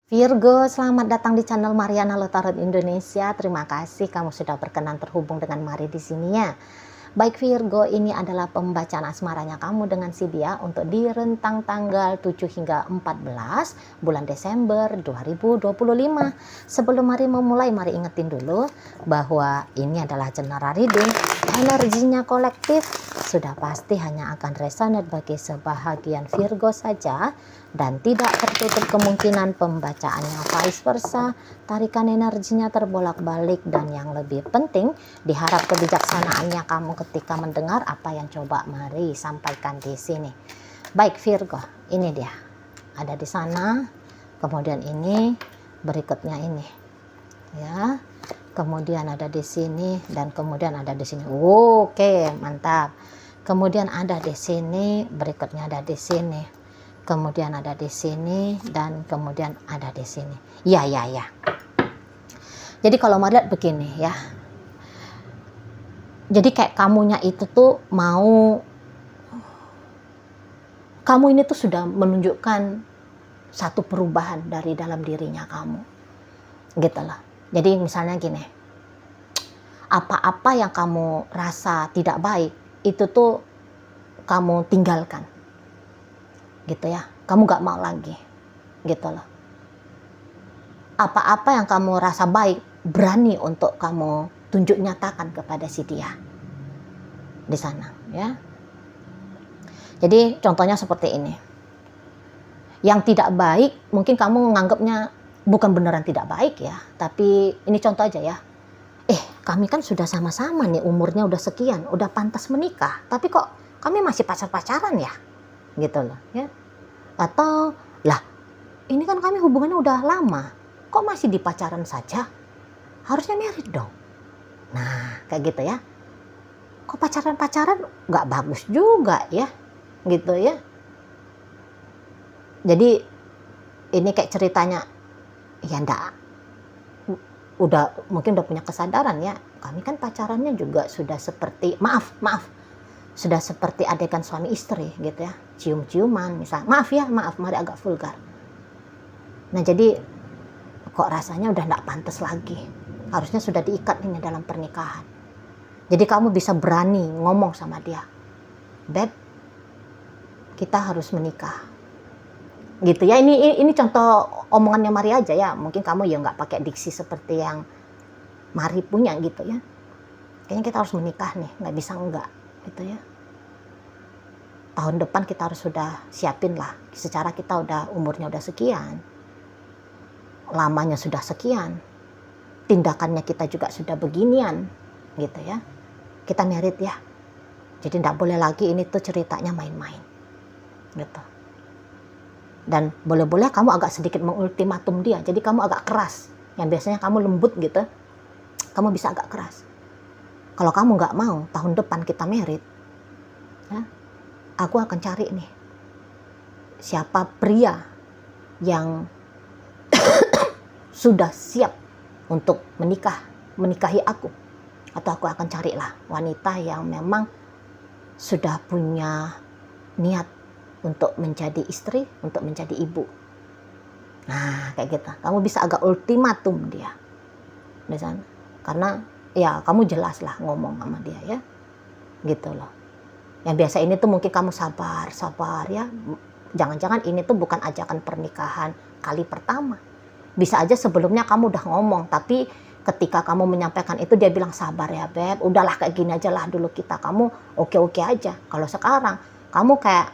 Virgo, selamat datang di channel Mariana Tarot Indonesia. Terima kasih kamu sudah berkenan terhubung dengan Mari di sini ya. Baik Virgo, ini adalah pembacaan asmaranya kamu dengan si dia untuk di rentang tanggal 7 hingga 14 bulan Desember 2025. Sebelum mari memulai, mari ingetin dulu bahwa ini adalah general reading. Energinya kolektif sudah pasti hanya akan resonate bagi sebahagian Virgo saja dan tidak tertutup kemungkinan pembacaannya vice versa. Tarikan energinya terbolak-balik dan yang lebih penting diharap kebijaksanaannya kamu ketika mendengar apa yang coba mari sampaikan di sini. Baik Virgo, ini dia. Ada di sana, kemudian ini, berikutnya ini. Ya. Kemudian ada di sini dan kemudian ada di sini. Oke, mantap. Kemudian ada di sini, berikutnya ada di sini. Kemudian ada di sini dan kemudian ada di sini. Ya. Jadi kalau mari lihat begini ya. Jadi kayak kamunya itu tuh mau, kamu ini tuh sudah menunjukkan satu perubahan dari dalam dirinya kamu. Gitu loh. Jadi misalnya gini, apa-apa yang kamu rasa tidak baik, itu tuh kamu tinggalkan. Gitu ya, kamu gak mau lagi. Gitu loh. Apa-apa yang kamu rasa baik, berani untuk kamu tunjuk nyatakan kepada si dia. Di sana, ya. Jadi contohnya seperti ini. Yang tidak baik, mungkin kamu menganggapnya bukan beneran tidak baik ya, tapi ini contoh aja ya. Kami kan sudah sama-sama nih, umurnya udah sekian, udah pantas menikah, tapi kok kami masih pacar-pacaran ya? Gitu loh, ya. Atau, lah, ini kan kami hubungannya udah lama, kok masih di pacaran saja? Harusnya married dong. Nah, kayak gitu ya. Kok pacaran-pacaran nggak bagus juga ya? Gitu ya. Jadi, ini kayak ceritanya, ya mungkin udah punya kesadaran ya, kami kan pacarannya juga sudah seperti maaf sudah seperti adegan suami istri gitu ya, cium-ciuman misal, maaf mari agak vulgar. Nah jadi kok rasanya udah nggak pantas lagi, harusnya sudah diikat ini dalam pernikahan. Jadi kamu bisa berani ngomong sama dia, beb, kita harus menikah gitu ya. Ini contoh omongannya Mari aja ya, mungkin kamu ya nggak pakai diksi seperti yang Mari punya gitu ya. Kayaknya kita harus menikah nih, nggak bisa enggak gitu ya. Tahun depan kita harus sudah siapin lah, secara kita udah umurnya udah sekian, lamanya sudah sekian, tindakannya kita juga sudah beginian gitu ya. Kita merit ya, jadi nggak boleh lagi ini tuh ceritanya main-main gitu. Dan boleh-boleh kamu agak sedikit mengultimatum dia. Jadi kamu agak keras. Yang biasanya kamu lembut gitu, kamu bisa agak keras. Kalau kamu nggak mau tahun depan kita merit, ya, aku akan cari nih siapa pria yang sudah siap untuk menikahi aku. Atau aku akan carilah wanita yang memang sudah punya niat untuk menjadi istri, untuk menjadi ibu. Nah, kayak gitu. Kamu bisa agak ultimatum dia di sana. Karena ya kamu jelas lah ngomong sama dia ya. Gitu loh. Yang biasa ini tuh mungkin kamu sabar ya. Jangan-jangan ini tuh bukan ajakan pernikahan kali pertama. Bisa aja sebelumnya kamu udah ngomong, tapi ketika kamu menyampaikan itu dia bilang sabar ya beb, udahlah kayak gini aja lah dulu kita, kamu oke-oke aja. Kalau sekarang kamu kayak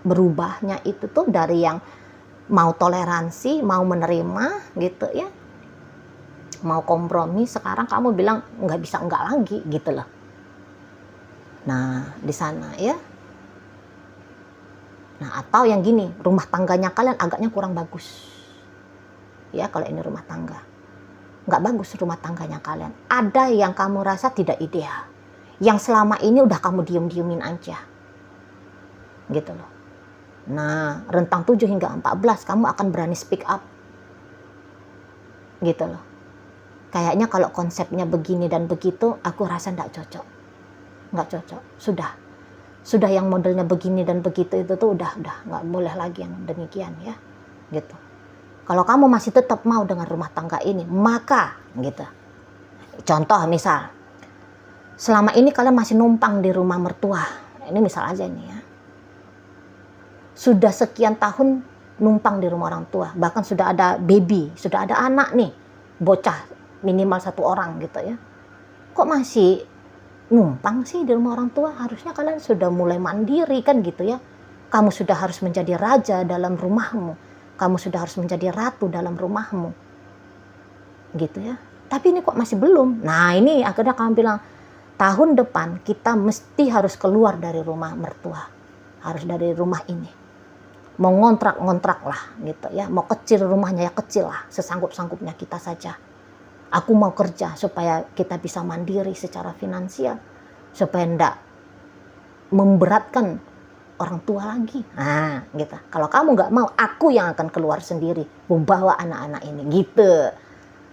berubahnya itu tuh dari yang mau toleransi, mau menerima gitu ya, mau kompromi, sekarang kamu bilang nggak bisa enggak lagi gitu loh. Nah di sana ya. Nah atau yang gini, rumah tangganya kalian agaknya kurang bagus ya. Kalau ini rumah tangga nggak bagus, rumah tangganya kalian ada yang kamu rasa tidak ideal, yang selama ini udah kamu diem-diemin aja gitu loh. Nah, rentang 7 hingga 14 kamu akan berani speak up. Gitu loh. Kayaknya kalau konsepnya begini dan begitu, aku rasa enggak cocok. Enggak cocok. Sudah yang modelnya begini dan begitu itu tuh udah enggak boleh lagi yang demikian ya. Gitu. Kalau kamu masih tetap mau dengan rumah tangga ini, maka gitu. Contoh misal, selama ini kalian masih numpang di rumah mertua. Ini misal aja nih ya. Sudah sekian tahun numpang di rumah orang tua. Bahkan sudah ada baby, sudah ada anak nih. Bocah minimal 1 orang gitu ya. Kok masih numpang sih di rumah orang tua? Harusnya kalian sudah mulai mandiri kan gitu ya. Kamu sudah harus menjadi raja dalam rumahmu. Kamu sudah harus menjadi ratu dalam rumahmu. Gitu ya. Tapi ini kok masih belum. Nah ini akhirnya kamu bilang, tahun depan kita mesti harus keluar dari rumah mertua. Harus dari rumah ini. Mau ngontrak lah gitu ya. Mau kecil rumahnya ya kecil lah. Sesanggup-sanggupnya kita saja. Aku mau kerja supaya kita bisa mandiri secara finansial. Supaya enggak memberatkan orang tua lagi. Nah, gitu. Kalau kamu nggak mau, aku yang akan keluar sendiri, membawa anak-anak ini, gitu.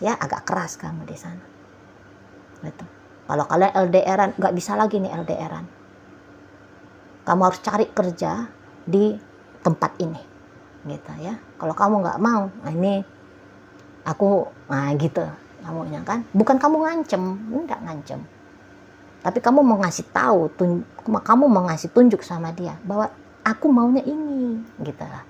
Ya, agak keras kamu di sana. Gitu. Kalau kalian LDRan, nggak bisa lagi nih LDRan. Kamu harus cari kerja di tempat ini, gitu ya. Kalau kamu nggak mau, nah ini aku, nah gitu, kamunya kan. Bukan kamu ngancem, enggak ngancem. Tapi kamu mau ngasih tahu, kamu mau ngasih tunjuk sama dia bahwa aku maunya ini, gitu lah.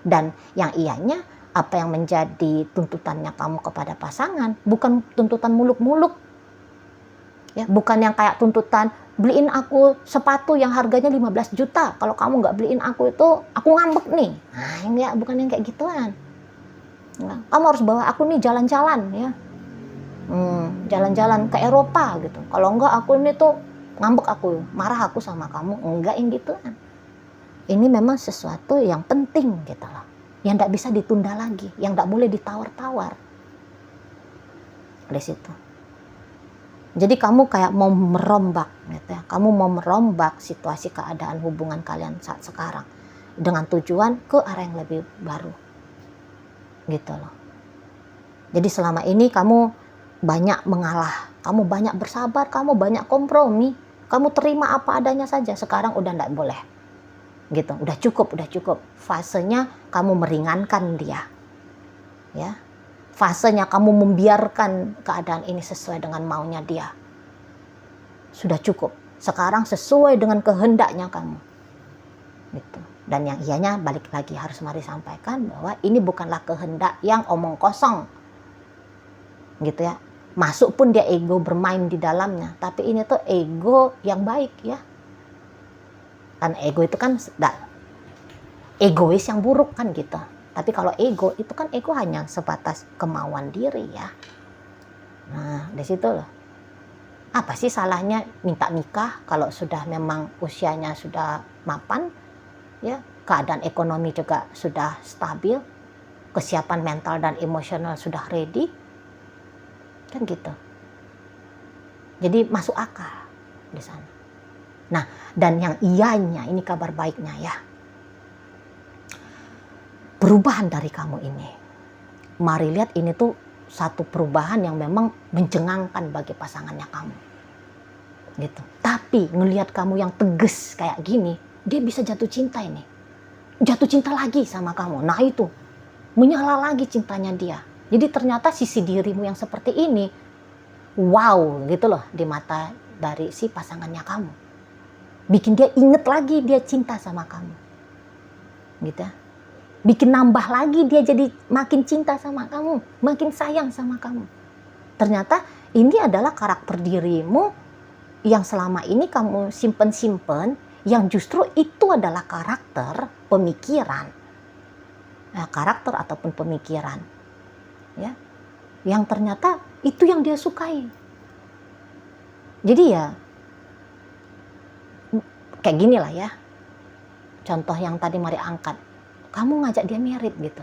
Dan yang ianya, apa yang menjadi tuntutannya kamu kepada pasangan, bukan tuntutan muluk-muluk, ya, bukan yang kayak tuntutan beliin aku sepatu yang harganya 15 juta. Kalau kamu nggak beliin aku itu, aku ngambek nih. Nah, enggak, bukan yang kayak gituan. Nah, kamu harus bawa aku nih jalan-jalan, ya. Jalan-jalan ke Eropa gitu. Kalau enggak aku ini tuh ngambek, aku marah aku sama kamu. Enggak yang gitu kan. Ini memang sesuatu yang penting gitu loh. Yang enggak bisa ditunda lagi, yang enggak boleh ditawar-tawar. Di situ. Jadi kamu kayak mau merombak gitu ya. Kamu mau merombak situasi keadaan hubungan kalian saat sekarang dengan tujuan ke arah yang lebih baru. Gitu loh. Jadi selama ini kamu banyak mengalah, kamu banyak bersabar, kamu banyak kompromi, kamu terima apa adanya saja. Sekarang udah enggak boleh, gitu. Udah cukup. Fasenya kamu meringankan dia, ya. Fasenya kamu membiarkan keadaan ini sesuai dengan maunya dia. Sudah cukup. Sekarang sesuai dengan kehendaknya kamu, gitu. Dan yang ianya balik lagi harus mari sampaikan bahwa ini bukanlah kehendak yang omong kosong, gitu ya. Masuk pun dia ego bermain di dalamnya, tapi ini tuh ego yang baik ya. Kan ego itu kan egois yang buruk kan gitu. Tapi kalau ego itu kan ego hanya sebatas kemauan diri ya. Nah, di situ loh. Apa sih salahnya minta nikah kalau sudah memang usianya sudah mapan, ya, keadaan ekonomi juga sudah stabil, kesiapan mental dan emosional sudah ready. Kan gitu. Jadi masuk akal di sana. Nah, dan yang ianya, ini kabar baiknya ya. Perubahan dari kamu ini. Mari lihat ini tuh satu perubahan yang memang mencengangkan bagi pasangannya kamu. Gitu. Tapi ngelihat kamu yang tegas kayak gini, dia bisa jatuh cinta ini. Jatuh cinta lagi sama kamu. Nah itu, menyala lagi cintanya dia. Jadi ternyata sisi dirimu yang seperti ini, wow gitu loh di mata dari si pasangannya kamu. Bikin dia inget lagi dia cinta sama kamu. Gitu. Bikin nambah lagi dia jadi makin cinta sama kamu, makin sayang sama kamu. Ternyata ini adalah karakter dirimu yang selama ini kamu simpen-simpen, yang justru itu adalah karakter pemikiran. Karakter ataupun pemikiran. Ya, yang ternyata itu yang dia sukai. Jadi ya kayak gini lah ya, contoh yang tadi mari angkat, kamu ngajak dia merit gitu,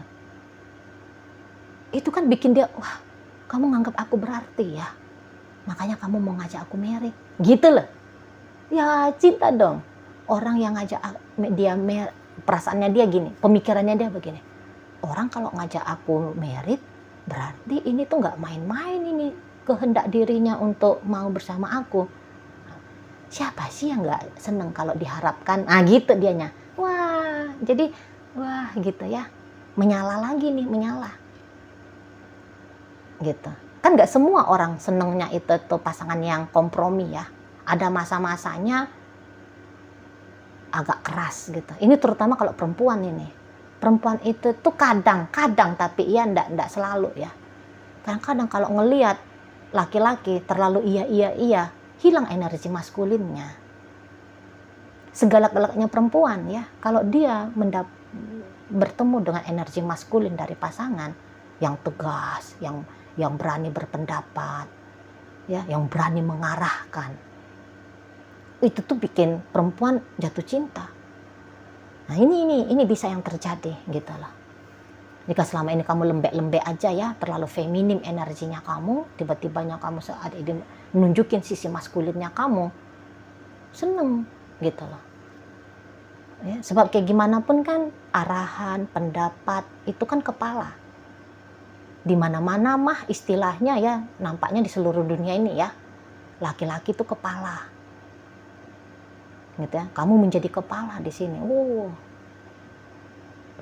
itu kan bikin dia, wah kamu nganggap aku berarti ya, makanya kamu mau ngajak aku merit gitu loh. Ya cinta dong. Orang yang ngajak dia perasaannya dia gini, pemikirannya dia begini, orang kalau ngajak aku merit berarti ini tuh nggak main-main, ini kehendak dirinya untuk mau bersama aku. Siapa sih yang nggak seneng kalau diharapkan? Ah gitu dianya. Wah, jadi wah gitu ya. menyala lagi nih, menyala. Gitu. Kan nggak semua orang senengnya itu tuh pasangan yang kompromi ya. Ada masa-masanya agak keras gitu. Ini terutama kalau perempuan ini. Perempuan itu tuh kadang-kadang, tapi ya enggak selalu ya. Kadang-kadang kalau ngelihat laki-laki terlalu iya, hilang energi maskulinnya. Segalak-galaknya perempuan ya, kalau dia bertemu dengan energi maskulin dari pasangan yang tegas, yang berani berpendapat, ya, yang berani mengarahkan, itu tuh bikin perempuan jatuh cinta. Nah ini bisa yang terjadi gitu loh. Jika selama ini kamu lembek-lembek aja ya, terlalu feminim energinya kamu, tiba-tibanya kamu saat ini menunjukin sisi maskulinnya kamu, seneng gitu loh. Ya, sebab kayak gimana pun kan arahan, pendapat itu kan kepala. Di mana-mana mah istilahnya ya, nampaknya di seluruh dunia ini ya, laki-laki itu kepala. Gitu ya, kamu menjadi kepala di sini.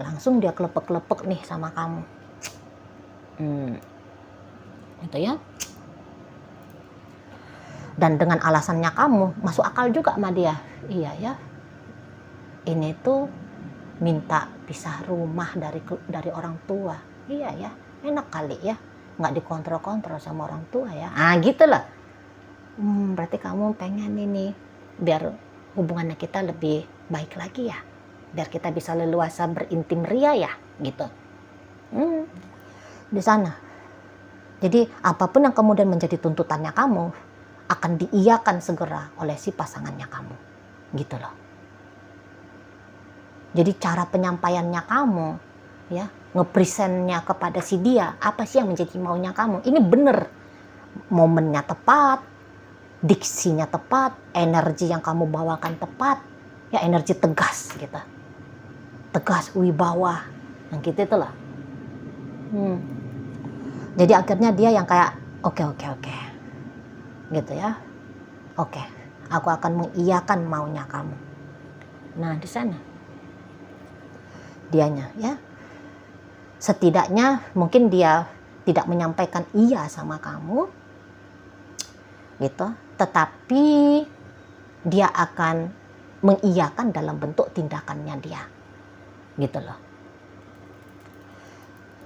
Langsung dia kelepek-kelepek nih sama kamu. Gitu ya. Dan dengan alasannya kamu masuk akal juga sama dia. Iya ya. Ini tuh minta pisah rumah dari orang tua. Iya ya, enak kali ya, nggak dikontrol-kontrol sama orang tua ya. Gitu lah. Berarti kamu pengen ini biar hubungannya kita lebih baik lagi ya, biar kita bisa leluasa berintim ria ya, gitu. Di sana. Jadi apapun yang kemudian menjadi tuntutannya kamu akan diiyakan segera oleh si pasangannya kamu, gitu loh. Jadi cara penyampaiannya kamu, ya, ngepresentnya kepada si dia, apa sih yang menjadi maunya kamu? Ini bener, momennya tepat, diksinya tepat, energi yang kamu bawakan tepat, ya, energi tegas gitu, tegas, wibawa, yang gitu itulah. Jadi akhirnya dia yang kayak oke, gitu ya, oke, aku akan mengiyakan maunya kamu. Nah di sana dianya ya, setidaknya mungkin dia tidak menyampaikan iya sama kamu gitu, tetapi dia akan mengiyakan dalam bentuk tindakannya dia, gitu loh.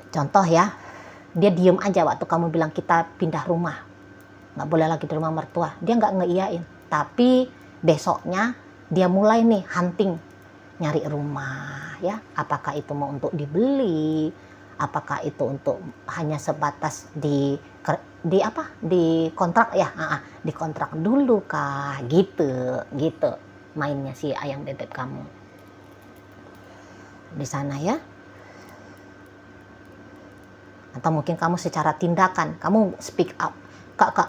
Contoh ya, dia diem aja waktu kamu bilang kita pindah rumah, nggak boleh lagi di rumah mertua, dia nggak ngeiyain, tapi besoknya dia mulai nih hunting, nyari rumah ya, apakah itu mau untuk dibeli, apakah itu untuk hanya sebatas di kontrak ya, di kontrak dulu kah, gitu mainnya si ayam bebek kamu di sana ya. Atau mungkin kamu secara tindakan kamu speak up,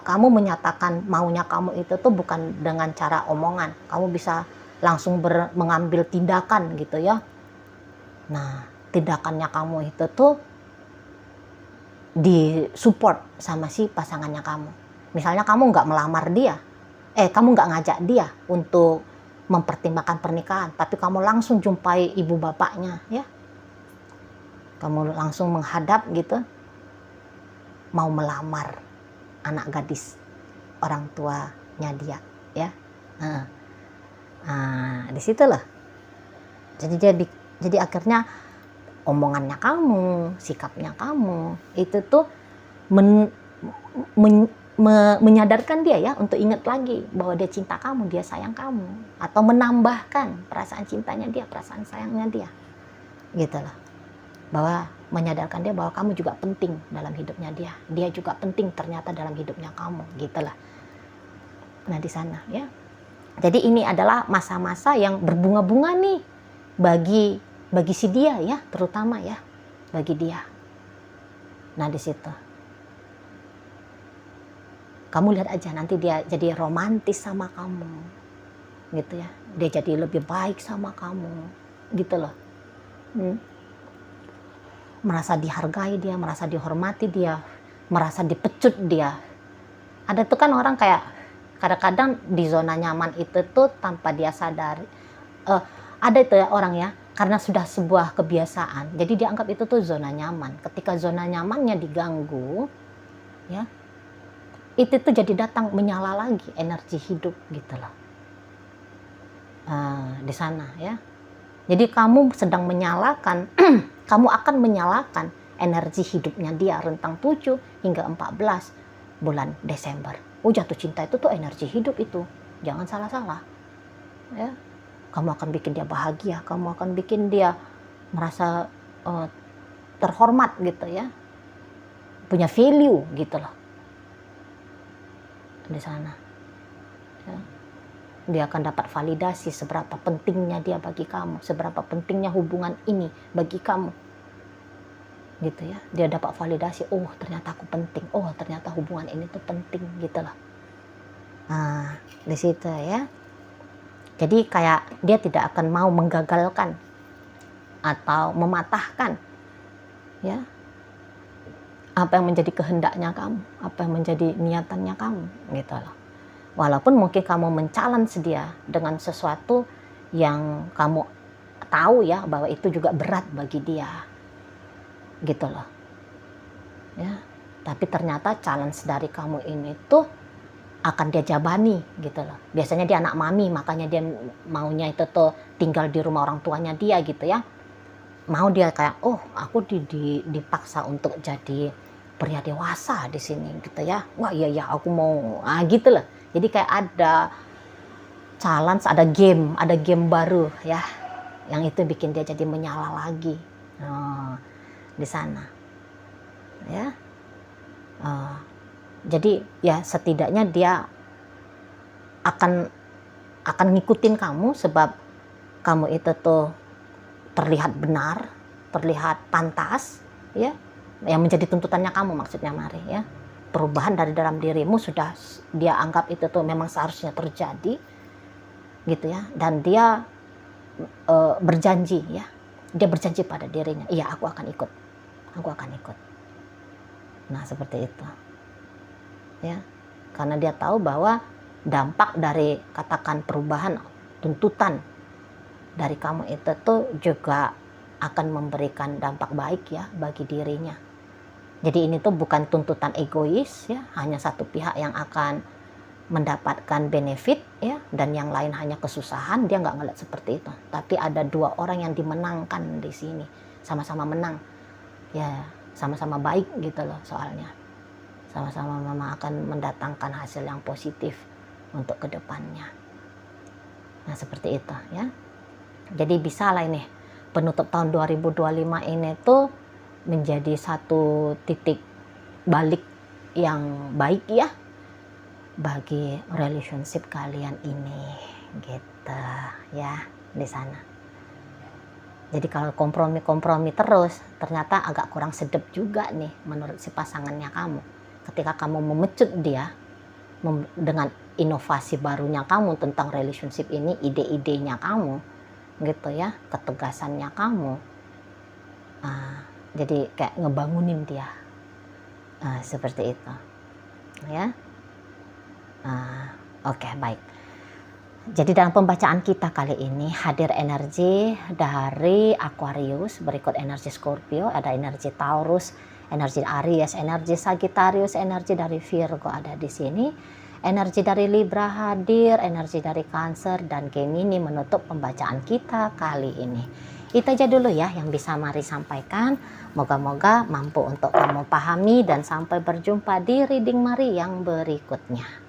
kamu menyatakan maunya kamu itu tuh bukan dengan cara omongan, kamu bisa langsung mengambil tindakan gitu ya. Nah tindakannya kamu itu tuh disupport sama si pasangannya kamu. Misalnya kamu nggak melamar dia, kamu nggak ngajak dia untuk mempertimbangkan pernikahan, tapi kamu langsung jumpai ibu bapaknya ya, kamu langsung menghadap gitu, mau melamar anak gadis orang tuanya dia ya. Di situ lah. Jadi akhirnya omongannya kamu, sikapnya kamu itu tuh menyadarkan dia ya untuk ingat lagi bahwa dia cinta kamu, dia sayang kamu, atau menambahkan perasaan cintanya dia, perasaan sayangnya dia, gitu loh. Bahwa menyadarkan dia bahwa kamu juga penting dalam hidupnya dia juga penting ternyata dalam hidupnya kamu, gitulah. Nah di sana ya. Jadi ini adalah masa-masa yang berbunga-bunga nih bagi si dia ya, terutama ya bagi dia. Nah di situ kamu lihat aja nanti dia jadi romantis sama kamu, gitu ya. Dia jadi lebih baik sama kamu, gitu loh. Merasa dihargai dia, merasa dihormati dia, merasa dipecut dia. Ada tuh kan orang kayak kadang-kadang di zona nyaman itu tuh tanpa dia sadari. Ada itu ya orang ya, karena sudah sebuah kebiasaan, jadi dianggap itu tuh zona nyaman. Ketika zona nyamannya diganggu, ya, itu tuh jadi datang menyala lagi energi hidup gitu loh. Di sana ya. Jadi kamu sedang menyalakan, kamu akan menyalakan energi hidupnya dia rentang 7 hingga 14 bulan Desember. Jatuh cinta itu tuh energi hidup itu. Jangan salah-salah. Ya. Kamu akan bikin dia bahagia, kamu akan bikin dia merasa terhormat gitu ya. Punya value gitu loh. Di sana. Ya. Dia akan dapat validasi seberapa pentingnya dia bagi kamu, seberapa pentingnya hubungan ini bagi kamu. Gitu ya. Dia dapat validasi, oh ternyata aku penting, oh ternyata hubungan ini tuh penting gitu loh. Nah, di situ ya. Jadi kayak dia tidak akan mau menggagalkan atau mematahkan ya apa yang menjadi kehendaknya kamu, apa yang menjadi niatannya kamu gitu loh. Walaupun mungkin kamu men-challenge dia dengan sesuatu yang kamu tahu ya bahwa itu juga berat bagi dia. Gitu loh. Ya. Tapi ternyata challenge dari kamu ini tuh akan dia jabani gitu loh. Biasanya dia anak mami, makanya dia maunya itu tuh tinggal di rumah orang tuanya dia gitu ya. Mau dia kayak, oh aku dipaksa untuk jadi pria dewasa di sini gitu ya. Wah iya aku mau, gitu loh. Jadi kayak ada challenge, ada game baru ya, yang itu bikin dia jadi menyala lagi di sana, ya. Jadi ya setidaknya dia akan ngikutin kamu sebab kamu itu tuh terlihat benar, terlihat pantas, ya. Yang menjadi tuntutannya kamu maksudnya mari ya. Perubahan dari dalam dirimu sudah dia anggap itu tuh memang seharusnya terjadi gitu ya, dan dia berjanji ya, dia berjanji pada dirinya, iya aku akan ikut. Nah seperti itu ya, karena dia tahu bahwa dampak dari katakan perubahan tuntutan dari kamu itu tuh juga akan memberikan dampak baik ya bagi dirinya. Jadi ini tuh bukan tuntutan egois ya, hanya satu pihak yang akan mendapatkan benefit ya, dan yang lain hanya kesusahan. Dia nggak ngeliat seperti itu. Tapi ada dua orang yang dimenangkan di sini, sama-sama menang ya, sama-sama baik gitu loh soalnya. Sama-sama mama akan mendatangkan hasil yang positif untuk kedepannya. Nah seperti itu ya. Jadi bisa lah ini penutup tahun 2025 ini tuh menjadi satu titik balik yang baik ya bagi relationship kalian ini gitu ya di sana. Jadi kalau kompromi terus ternyata agak kurang sedap juga nih menurut si pasangannya kamu. Ketika kamu memecut dia dengan inovasi barunya kamu tentang relationship ini, ide-idenya kamu gitu ya, ketegasannya kamu. Jadi kayak ngebangunin dia seperti itu ya. Oke, baik. Jadi dalam pembacaan kita kali ini hadir energi dari Aquarius, berikut energi Scorpio, ada energi Taurus, energi Aries, energi Sagittarius, energi dari Virgo ada di sini, energi dari Libra hadir, energi dari Cancer dan Gemini menutup pembacaan kita kali ini. Itu aja dulu ya yang bisa Mari sampaikan. Moga-moga mampu untuk kamu pahami dan sampai berjumpa di reading Mari yang berikutnya.